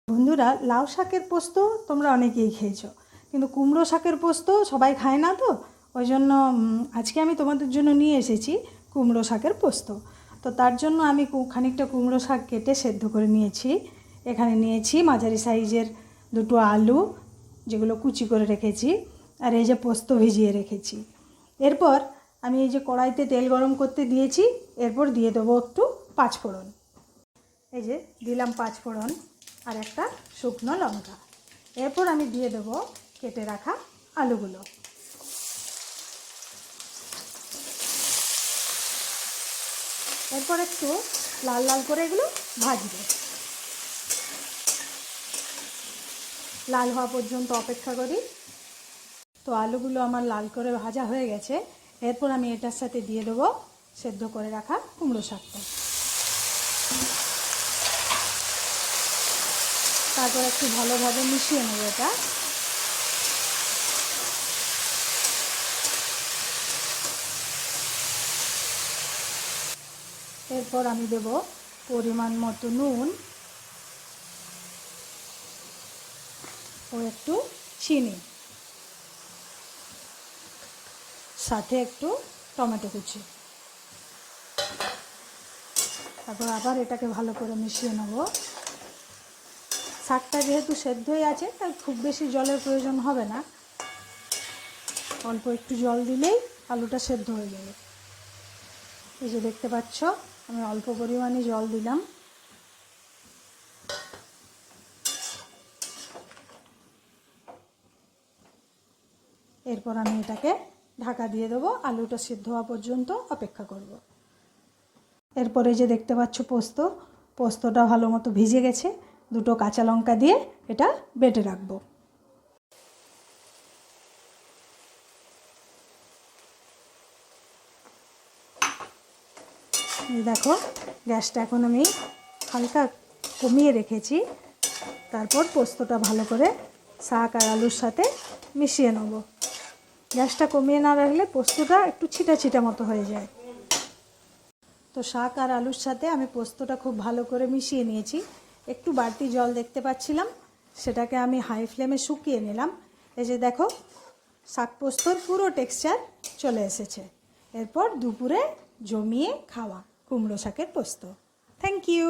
বন্ধুরা, লাউ শাকের পোস্ত তোমরা অনেকেই খেয়েছো, কিন্তু কুমড়ো শাকের পোস্ত সবাই খায় না। তো ওই জন্য আজকে আমি তোমাদের জন্য নিয়ে এসেছি কুমড়ো শাকের পোস্ত। তো তার জন্য আমি খানিকটা কুমড়ো শাক কেটে সেদ্ধ করে নিয়েছি। এখানে নিয়েছি মাঝারি সাইজের দুটো আলু, যেগুলো কুচি করে রেখেছি, আর এই যে পোস্ত ভিজিয়ে রেখেছি। এরপর আমি এই যে কড়াইতে তেল গরম করতে দিয়েছি, এরপর দিয়ে দেবো একটু পাঁচফোড়ন। এই যে দিলাম পাঁচফোড়ন আর একটা শুকনো লঙ্কা। এরপর আমি দিয়ে দেব কেটে রাখা আলুগুলো। এরপর একটু লাল লাল করে এগুলো ভাজবো, লাল হওয়া পর্যন্ত অপেক্ষা করি। তো আলুগুলো আমার লাল করে ভাজা হয়ে গেছে। এরপর আমি এটার সাথে দিয়ে দেবো সেদ্ধ করে রাখা কুমড়ো শাকটা। তারপর একটু ভালোভাবে মিশিয়ে নেব এটা। এরপর আমি দেব পরিমাণ মতো নুন ও একটু চিনি, সাথে একটু টমেটো কুচি। তারপর আবার এটাকে ভালো করে মিশিয়ে নেব। শাকটা যেহেতু সেদ্ধই আছে, তাই খুব বেশি জলের প্রয়োজন হবে না। অল্প একটু জল দিলেই আলুটা সেদ্ধ হয়ে যাবে। এই যে দেখতে পাচ্ছ, আমি অল্প পরিমাণে জল দিলাম। এরপর আমি এটাকে ঢাকা দিয়ে দেবো, আলুটা সিদ্ধ হওয়া পর্যন্ত অপেক্ষা করব। এরপরে যে দেখতে পাচ্ছ পোস্তটা ভালো মতো ভিজে গেছে। দুটো কাঁচা লঙ্কা দিয়ে এটা বেটে রাখবো। দেখো, গ্যাসটা এখন আমি হালকা কমিয়ে রেখেছি। তারপর পোস্তটা ভালো করে শাক আর আলুর সাথে মিশিয়ে নেব। গ্যাসটা কমিয়ে না রাখলে পোস্তটা একটু ছিটা ছিটা মতো হয়ে যায়। তো শাক আর আলুর সাথে আমি পোস্তটা খুব ভালো করে মিশিয়ে নিয়েছি। একটু বাড়তি জল দেখতে পাচ্ছিলাম, সেটাকে আমি হাই ফ্লেমে শুকিয়ে নিলাম। এই যে দেখো, শাক পোস্তর পুরো টেক্সচার চলে এসেছে। এরপর দুপুরে জমিয়ে খাওয়া কুমড়ো শাকের পোস্ত। Thank you.